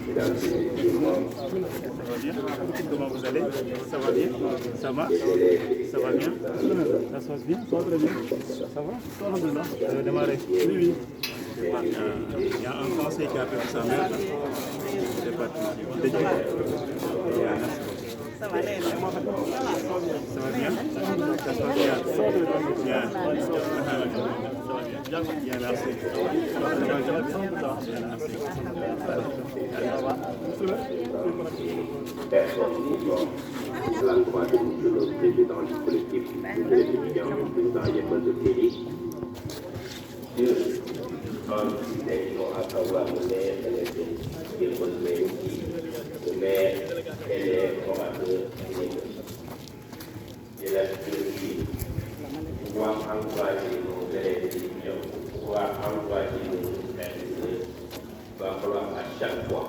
Mesdames et messieurs, Comment vous allez? Ça va bien? Ça marche? Ça va bien? Ça se passe bien? Ça va très bien? Ça va? Alhamdulillah. Vous avez démarré? Oui. Il y a un conseil qui a perdu sa mère. C'est parti. Ça va bien? Ça va bien? Ça se passe bien? Bien. Bien, merci. personne vivant à l'endroit de le président du collectif de l'étudiant, le président Yémen de Péry, sur un distinction à savoir le maire et le maire et les formateurs et la théorie pouvoir encourager nos élèves étudiants, pouvoir encourager nos frères et sœurs, il va falloir à chaque fois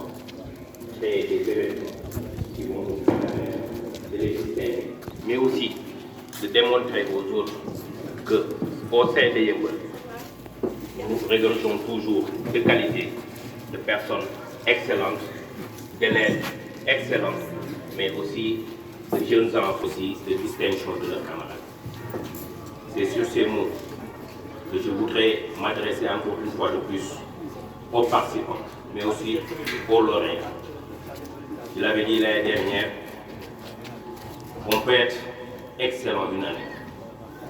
créer des événements qui vont nous permettre de les distinguer, mais aussi de démontrer aux autres qu'au sein de Yeumbeul, nous regrettons toujours de qualité, de personnes excellentes, d'élèves excellents, mais aussi de jeunes enfants aussi de distinction de leurs camarades. C'est sur ces mots que je voudrais m'adresser encore une fois de plus aux participants, mais aussi aux lauréats. Je l'avais dit l'année dernière, on peut être excellent une année,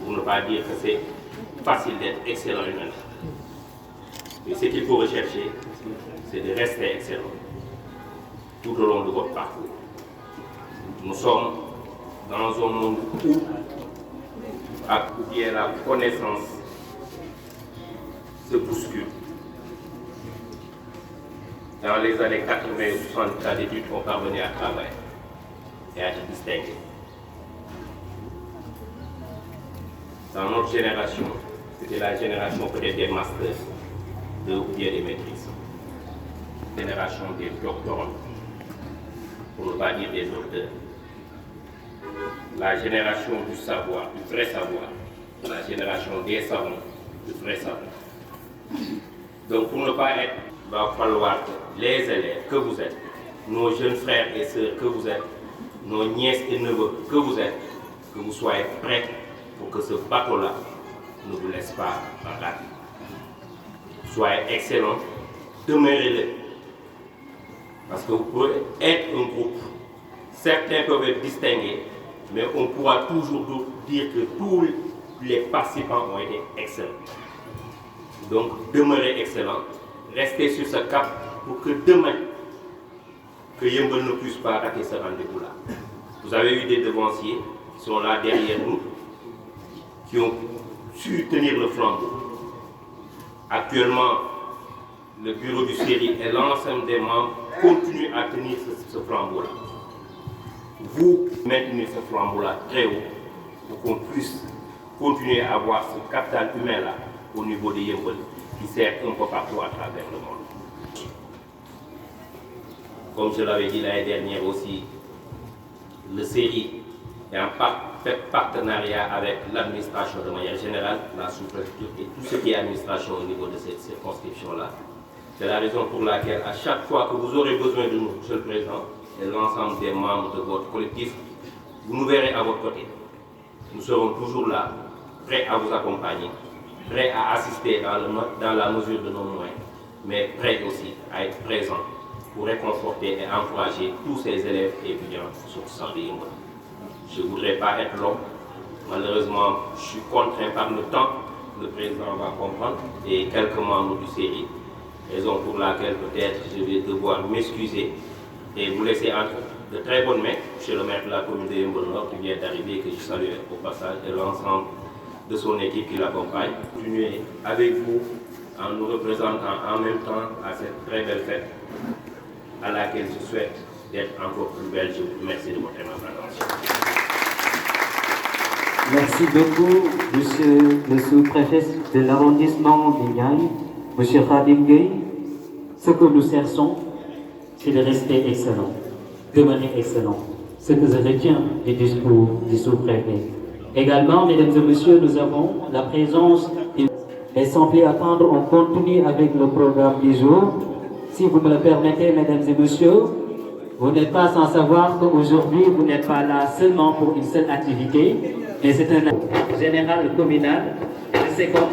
pour ne pas dire que c'est facile d'être excellent une année. Mais ce qu'il faut rechercher, c'est de rester excellent tout au long de votre parcours. Nous sommes dans un monde où la connaissance se bouscule. Dans les années 80 ou 60 cas d'études, on parvenait à travailler et à être distingué. Dans notre génération, c'était la génération peut-être des masters, ou bien des maîtrises. Génération des doctorants, pour ne pas dire des docteurs. La génération du savoir, du vrai savoir. La génération des savants, du vrai savoir. Donc pour ne pas être, il va falloir que les élèves que vous êtes, nos jeunes frères et sœurs que vous êtes, nos nièces et neveux que vous êtes, que vous soyez prêts pour que ce bateau-là ne vous laisse pas en rater. Soyez excellents, demeurez-le. Parce que vous pouvez être un groupe. Certains peuvent être distingués, mais on pourra toujours dire que tous les participants ont été excellents. Donc, demeurez excellents, restez sur ce cap pour que demain, que Yeumbeul ne puisse pas rater ce rendez-vous-là. Vous avez eu des devanciers qui sont là derrière nous, qui ont su tenir le flambeau. Actuellement, le bureau du série et l'ensemble des membres continuent à tenir ce flambeau-là. Vous maintenez ce flambeau-là très haut pour qu'on puisse continuer à avoir ce capital humain-là au niveau de Yeumbeul qui sert un peu partout à travers le monde. Comme je l'avais dit l'année dernière aussi, le série est en partenariat avec l'administration de manière générale, la sous-préfecture et tout ce qui est administration au niveau de cette circonscription-là. C'est la raison pour laquelle, à chaque fois que vous aurez besoin de nous, Monsieur le Président, et l'ensemble des membres de votre collectif, vous nous verrez à votre côté. Nous serons toujours là, prêts à vous accompagner, prêts à assister dans la mesure de nos moyens, mais prêts aussi à être présents pour réconforter et encourager tous ces élèves et étudiants sur le centre de Yeumbeul. Je ne voudrais pas être long. Malheureusement, je suis contraint par le temps. Le président va comprendre et quelques membres du série. Raison pour laquelle peut-être je vais devoir m'excuser et vous laisser entre de très bonnes mains chez le maire de la commune de Yeumbeul Nord qui vient d'arriver, que je salue au passage, et l'ensemble de son équipe qui l'accompagne. Continuer avec vous en nous représentant en même temps à cette très belle fête à laquelle je souhaite d'être encore plus belle. Je vous remercie de votre attention. Merci beaucoup, Monsieur le sous-préfet de l'arrondissement de Niayes, Monsieur Khadim Gueye. Ce que nous cherchons, c'est de rester excellent, demeurer excellent. Ce que je retiens du discours du sous-préfet. Également, mesdames et messieurs, nous avons la présence. Et sans plus attendre, on continue avec le programme du jour. si vous me le permettez, mesdames et messieurs, vous n'êtes pas sans savoir qu'aujourd'hui, vous n'êtes pas là seulement pour une seule activité, mais c'est un général communal, c'est comme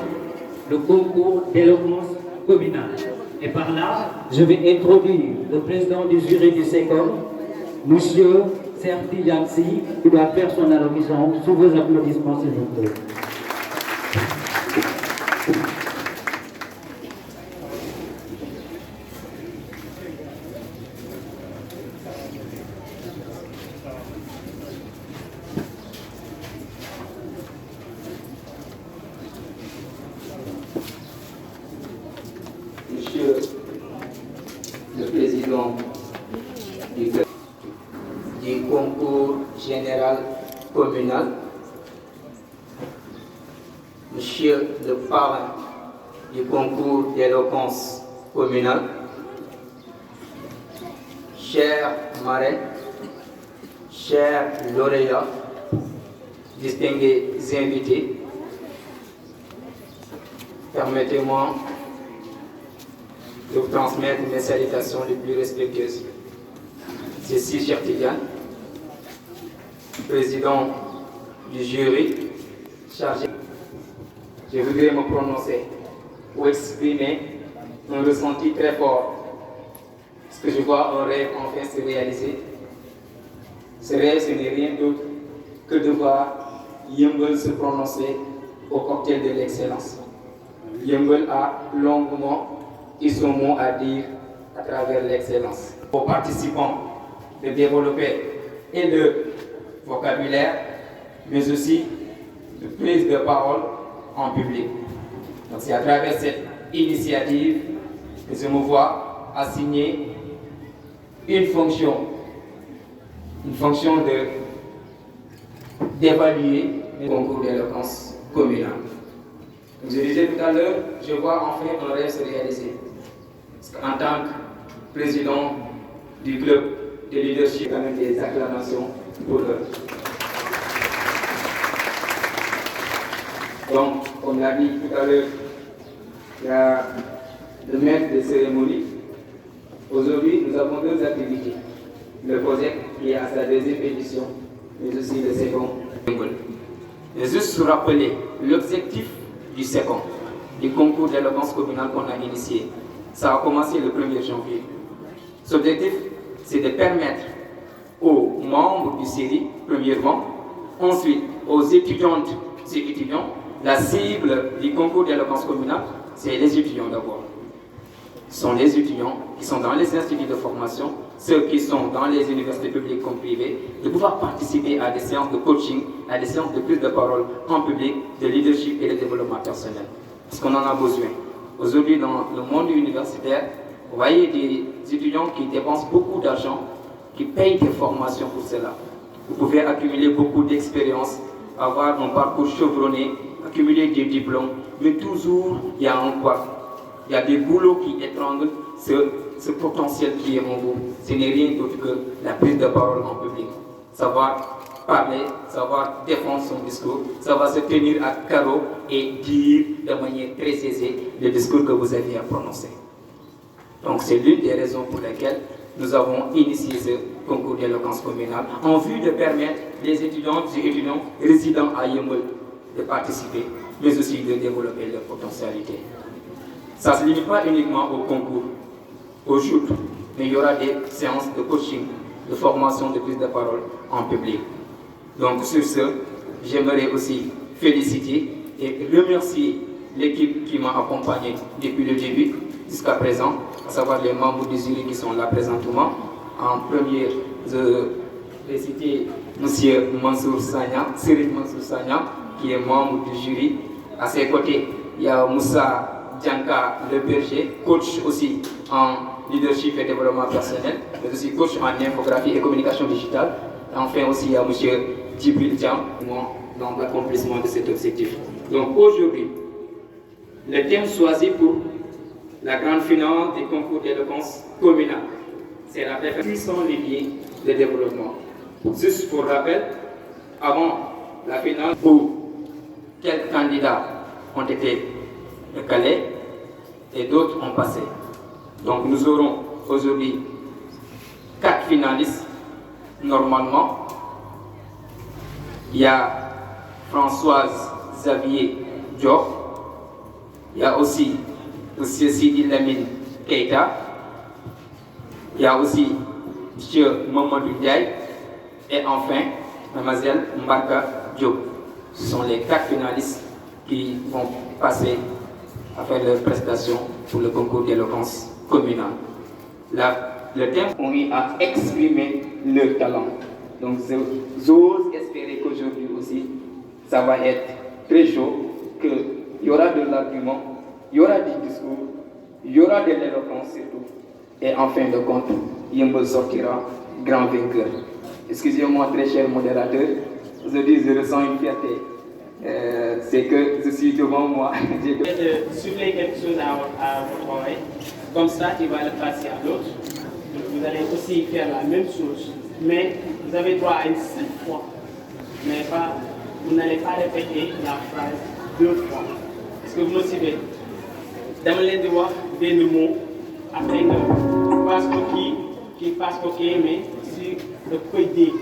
le concours d'éloquence communale. Et par là, je vais introduire le président du jury du SECOM, M. Serti Yamsi, qui doit faire son allocution sous vos applaudissements, s'il vous plaît. Monsieur le Président du concours général communal, Monsieur le parrain du concours d'éloquence communale, chers marraines, chers lauréats, distingués invités, permettez-moi de vous transmettre mes salutations les plus respectueuses. C'est Cheikh Tidiane, président du jury chargé. Je voudrais me prononcer pour exprimer un ressenti très fort, parce que je vois un rêve enfin se réaliser. Ce rêve, ce n'est rien d'autre que de voir Yeumbeul se prononcer au cocktail de l'excellence. Yeumbeul a longuement eu son mot à dire à travers l'excellence. Aux participants de développer et le vocabulaire, mais aussi de prise de parole en public. Donc c'est à travers cette initiative que je me vois assigner une fonction d'évaluer le concours d'éloquence communale. Comme je disais tout à l'heure, je vois enfin un rêve se réaliser. En tant que président du club de leadership, quand même des acclamations pour eux. Donc, comme l'a dit tout à l'heure, il y a le maître de cérémonie. Aujourd'hui, nous avons deux activités. Le COSEC qui est à sa deuxième édition, mais aussi le SECOM. Et juste rappeler l'objectif du SECOM, du concours d'éloquence communale qu'on a initié. Ça a commencé le 1er janvier. Cet objectif, c'est de permettre aux membres du série, premièrement, ensuite aux étudiantes et étudiants, la cible du concours d'éloquence communale, c'est les étudiants d'abord. Ce sont les étudiants qui sont dans les instituts de formation, ceux qui sont dans les universités publiques comme privées, de pouvoir participer à des séances de coaching, à des séances de prise de parole en public, de leadership et de développement personnel. Parce qu'on en a besoin. Aujourd'hui, dans le monde universitaire, vous voyez des étudiants qui dépensent beaucoup d'argent, qui payent des formations pour cela. Vous pouvez accumuler beaucoup d'expérience, avoir un parcours chevronné, accumuler des diplômes, mais toujours il y a un quoi. Il y a des boulots qui étranglent ce potentiel qui est en vous. Ce n'est rien d'autre que la prise de parole en public. Savoir parler, savoir défendre son discours, savoir se tenir à carreau et dire de manière très aisée le discours que vous aviez à prononcer. Donc c'est l'une des raisons pour lesquelles nous avons initié ce concours d'éloquence communale en vue de permettre les étudiantes et étudiants résidant à Yeumbeul de participer, mais aussi de développer leur potentialité. Ça ne se limite pas uniquement au concours, au jour, mais il y aura des séances de coaching, de formation, de prise de parole en public. Donc sur ce, j'aimerais aussi féliciter et remercier l'équipe qui m'a accompagné depuis le début jusqu'à présent, à savoir les membres du jury qui sont là présentement. En premier, je vais citer M. Mansour Sagna, Cyril Mansour Sagna, qui est membre du jury. À ses côtés, il y a Moussa Djanka Le Berger, coach aussi en leadership et développement personnel, mais aussi coach en infographie et communication digitale. Enfin aussi, il y a M. Djibril Diam, dans l'accomplissement de cet objectif. Donc aujourd'hui, le thème choisi pour la grande finale des concours d'éloquence communale, c'est la puissant levier de développement. Juste pour rappel, avant la finale, où quelques candidats ont été calés et d'autres ont passé. Donc nous aurons aujourd'hui 4 finalistes normalement. Il y a Françoise Xavier Diop, il y a aussi M. Sidi Lamine Keita, il y a aussi M. Mamadou Ndiaye et enfin Mlle Mbaka Diop. Ce sont les 4 finalistes qui vont passer à faire leur prestation pour le concours d'éloquence communal. Le thème ont eu à exprimer leur talent. Donc j'ose espérer qu'aujourd'hui aussi, ça va être très chaud, qu'il y aura de l'argument, il y aura du discours, il y aura de l'éloquence surtout. Et en fin de compte, Yeumbeul sortira grand vainqueur. Excusez-moi très cher modérateur, aujourd'hui je ressens une fierté. C'est que je suis devant moi. De souffler quelque chose à votre oreille, comme ça tu vas le passer à l'autre. Vous allez aussi faire la même chose, mais vous avez droit à une seule fois. Mais pas, vous n'allez pas répéter la phrase 2 fois. Est-ce que vous me suivez? Dama leen di wax benn mot après que passe qui passe coquille, mais si le koy dégg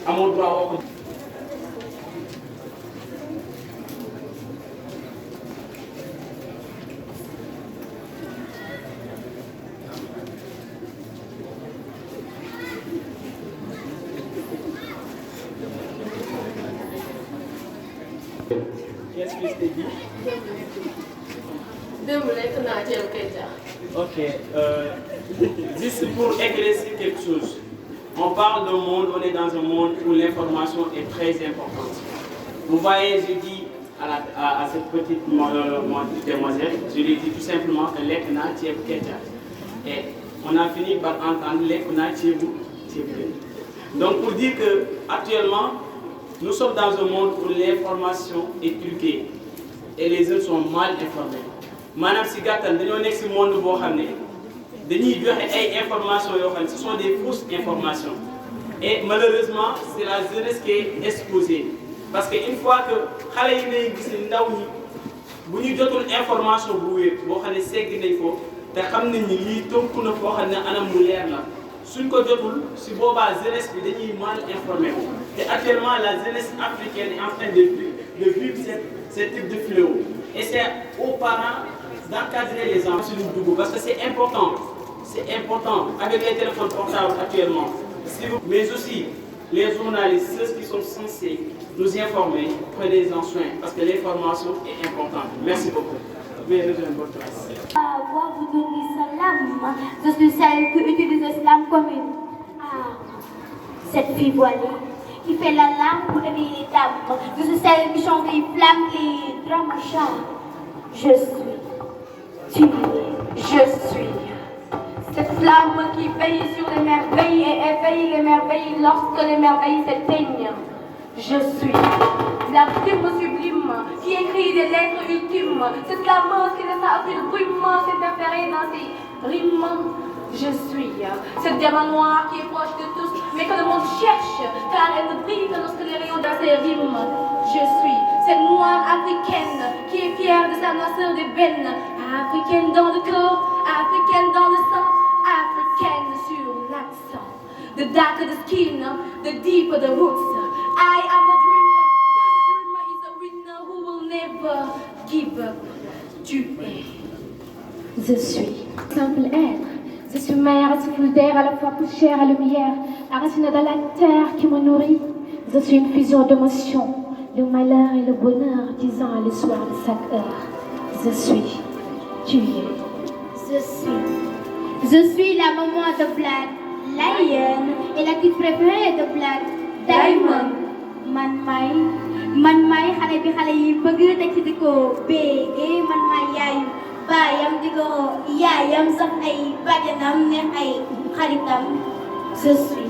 amoo droit wax ko. Qu'est-ce que je t'ai dit? Ok, juste pour éclaircir quelque chose. On parle d'un monde, on est dans un monde où l'information est très importante. Vous voyez, je dis à cette petite demoiselle, je lui dis tout simplement que l'Ekna Tiev Ketia. Et on a fini par entendre l'Ekna Tiev. Donc pour dire que actuellement, nous sommes dans un monde où l'information est truquée et les jeunes sont mal informés. Madame Sigatal, nous sommes dans un monde où nous avons informations, ce sont des fausses informations. Et malheureusement, c'est la jeunesse qui est exposée. Parce qu'une fois que les gens ont une information, suñ ko jotul si boobaa jeunesse bi dañuy mal informé wu te actuellement la jeunesse africaine est en train de vivre ce type de fléau et c'est aux parents d'encadrer les enfants sur le dugg parce que c'est important avec les téléphones portables actuellement mais aussi les journalistes ceux qui sont censés nous informer prenez-en soin parce que l'information est importante. Merci beaucoup. Moi, vous donner salam. Je suis celle qui utilise l'islam comme une cette fille voilée qui fait la larme pour aimer les dames. Je suis celle qui chante les flammes et dramachas. Je suis. Cette flamme qui veille sur les merveilles et éveille les merveilles lorsque les merveilles s'éteignent. Je suis la rime sublime qui écrit des lettres ultimes. Cette clameuse qui laisse à une brume s'interférer dans ses rimes. Je suis cette diamant noire qui est proche de tous, mais que le monde cherche, car elle ne brille que lorsque les rayons dans ses rimes. Je suis cette noire africaine qui est fière de sa noirceur des veines. Africaine dans le corps, africaine dans le sang, africaine sur l'accent. The darker the skin, the deeper the roots. I am a dreamer, because a dreamer is a winner who will never give up. Tu es. Je suis. Simple être. Je suis mère, souffle d'air, à la fois poussière et lumière. La racine de la terre qui me nourrit. Je suis une fusion d'émotions. Le malheur et le bonheur, disant le soir de chaque heure. Je suis. Tu es. Je suis la maman de Black Lion et la petite préférée de Black Diamond. Man may xale bi xale yi bëgg teg ci di ko béggee man may yaayu baayam di ko yaayam sax ay bàjjanam neex ay xaritam. Je suis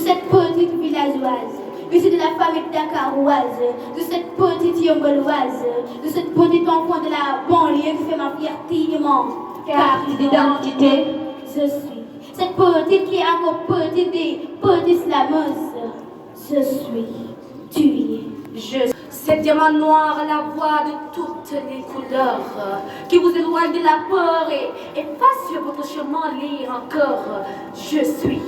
cette petite villageoise issue de la famille dakaroise, de cette petite yombeloise, de cette petite enfant de la banlieue qui fait ma fierté et mon carte d'identité. Je suis cette petite qui est encore petite et petite slammeuse. Je suis. Tu es. Je Ces diamants noirs à la voix de toutes les couleurs qui vous éloignent de la peur et passe sur votre chemin lire encore. Je suis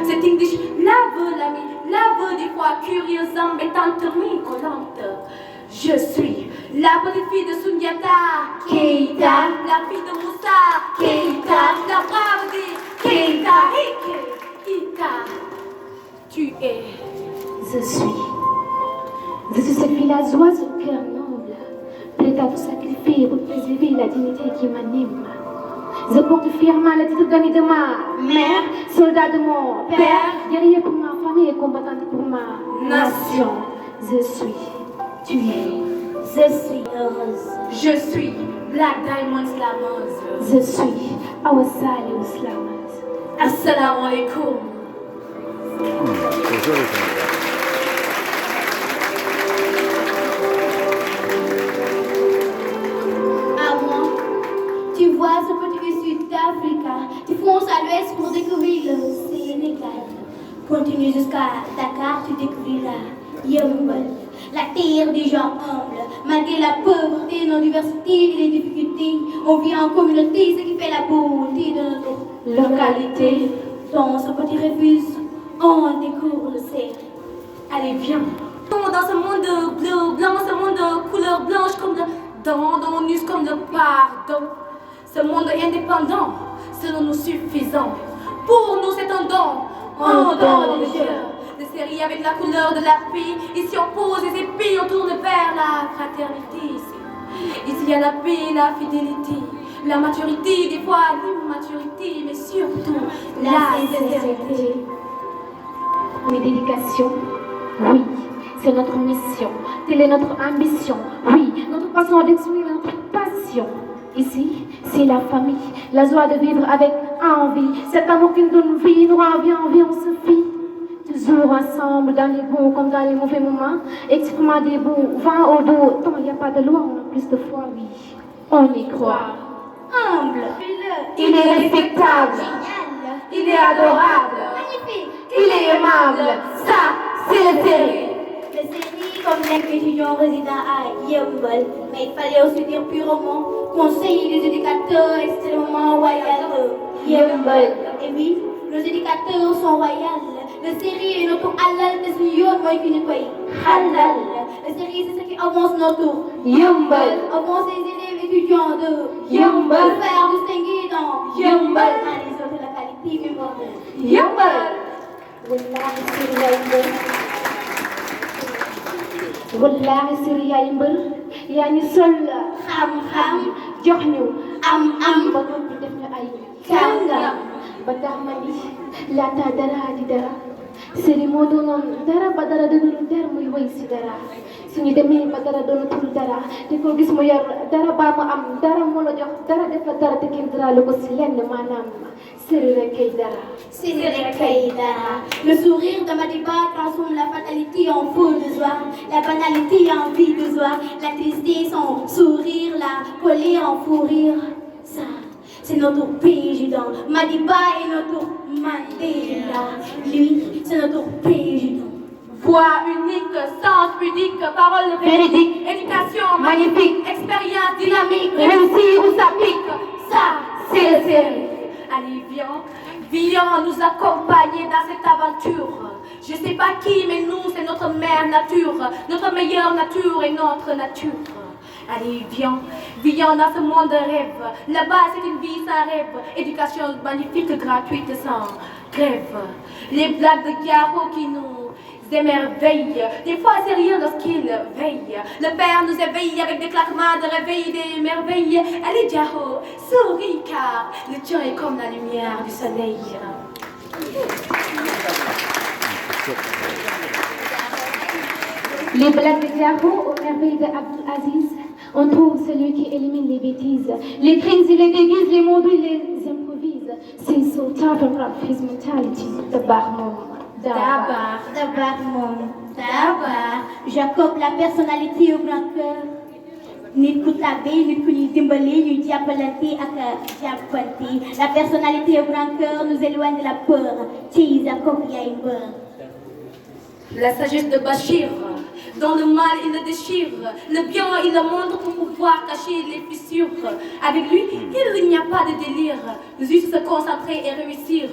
cet English lave l'ami, lave des fois curieuse, embêtante, collante. Je suis la petite fille de Sundiata Keita, la fille de Moussa Keita, la brave de Keita, Ika. Tu es. Je suis cette villageoise au cœur noble, prête à tout sacrifier pour préserver la dignité qui m'anime. Je porte fièrement le titre d'ami de ma mère, soldat de mon père, guerrier pour ma famille et combattante pour ma nation. Je suis, tu es, je suis heureuse. Je suis Black Diamond Slameuse. Je suis Awa Saliou Slameuse. Assalamu alaikum. Tu vois ce petit Sud-Africa, tu fonces à l'ouest pour découvrir le Sénégal. Continue jusqu'à Dakar, tu découvriras Yeumbeul, la terre des gens humbles. Malgré la pauvreté, nos diversités et les difficultés, on vit en communauté, ce qui fait la beauté de notre localité. Dans ce petit refuge, on découvre le ciel. Allez, viens. Dans ce monde bleu, blanc, ce monde couleur blanche comme le dent, dans nos comme le pardon. Ce monde indépendant, selon nous suffisant. Pour nous, c'est un don, un don de Dieu. De série avec la couleur de la paix. Ici, on pose les épées, on tourne vers la fraternité. Ici, il y a la paix, la fidélité, la maturité, des fois l'immaturité, mais surtout la sincérité. Mes dédications, oui, c'est notre mission. Telle est notre ambition, oui, notre façon d'exprimer notre passion. Ici, c'est la famille, la joie de vivre avec envie. Cet amour qui nous donne vie, nous rend envie, on se fie. Toujours ensemble, dans les bons comme dans les mauvais moments. Exprimant des bons, vent au dos. Tant il n'y a pas de loi, on a plus de foi, oui. On y croit. Humble, Il est respectable, génial, il est adorable, magnifique. il est aimable. Ça, c'est le série. Le série comme l'étudiant résident à Yeumbeul. Mais il fallait aussi dire purement conseiller des éducateurs extrêmement royaux de Yeumbeul. Et oui, nos éducateurs sont royaux. Le série est notre halal de suñu yoon mooy ki ñu koy halal. Le série c'est ce qui avance notre Yeumbeul. Avance les élèves étudiants de Yeumbeul. Faire distinguer dans Yeumbeul. Dans les autres localités mémorables. Yeumbeul. Wallahi série yaay mbër. Wallahi série yaay mbër. yaa ñu sol xam-xam jox ñu am ba noppi def ñu ay kàngam. ba tax ma ni laata dara di dara série moo doonoon dara ba dara doonatul dara muy woy si dara suñu demee ba dara doonatul dara di ko gis mu yor dara ba mu am dara moo la jox dara def la dara te kenn dara lu ko si lenn maanaam série rek kay dara. Série rek kay dara. Le sourire de Madiba transforme la fatalité en feu de joie, la banalité en vie de joie, la tristesse en sourire, la colère en fou rire. Ça. C'est notre président. Madiba est notre Mandela. Lui, c'est notre président. Voix unique, sens pudique, parole véridique, éducation magnifique, expérience dynamique, réussir où ça pique. Ça, c'est le série. Allez, viens nous accompagner dans cette aventure. Je sais pas qui, mais nous, c'est notre mère nature, notre meilleure nature et notre nature. Allez, viens dans ce monde de rêve. Là-bas, c'est une vie sans rêve. Éducation magnifique, gratuite, sans grève. Les blagues de Garo qui nous émerveillent. Des fois, c'est rien lorsqu'ils veillent. Le Père nous éveille avec des claquements de réveil, des merveilles. Allez, Garo, souris, car le tien est comme la lumière du soleil. Les blagues de Garo aux merveilles d'Abdul Aziz. On trouve celui qui élimine les bêtises. Les crimes, il les déguise, les modules, les improvise. C'est so tough and rough, his mentality. Dabar moom. Jacob, la personnalité au grand cœur. Nit ku tabe, nit ku ñuy dimbali, ñuy jàppalante ak jàppante. La personnalité au grand cœur nous éloigne de la peur. Ci Jacob yaay mbër. La sagesse de Bachir, Dans le mal, il le déchire. Le bien, il le montre pour pouvoir cacher les fissures. Avec lui, il n'y a pas de délire. Juste se concentrer et réussir.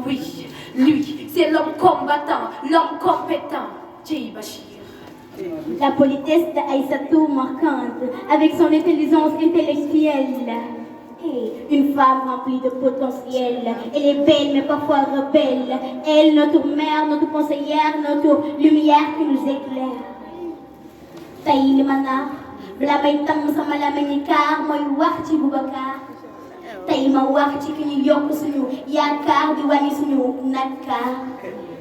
Oui, lui, c'est l'homme combattant, l'homme compétent. Jay Bachir. La politesse d'Aïssatou marquante, avec son intelligence intellectuelle. Et une femme remplie de potentiel. Elle est belle mais parfois rebelle. Elle, notre mère, notre conseillère, notre lumière qui nous éclaire. Taï Limana, Blabay Tam Samalaménikar, moi wax ci Boubacar. Taï ma wax ci ki ñu yokk suñu yaakaar di wàññi suñu nakar.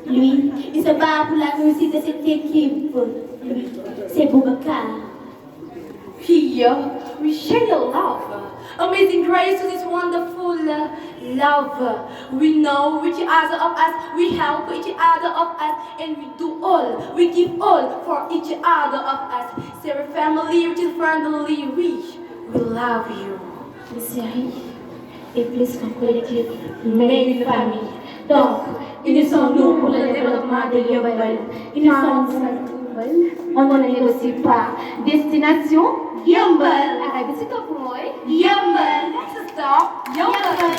Lui, il se bat pour la réussite de cette équipe. Lui, c'est Boubacar. Here we share the love. Amazing grace to this wonderful love. We know each other of us, we help each other of us, and we do all, we give all for each other of us. C'est a family which is friendly, we love you. Le série est plus qu'un collectif, mais une famille. Donc, unissons-nous pour le développement de Yeumbeul. Unissons-nous, on ne négocie pas. Destination Yeumbeul. Arrêtez c'est tout pour moi. Yeumbeul. Next stop, Yeumbeul.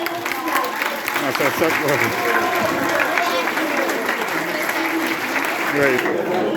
Great.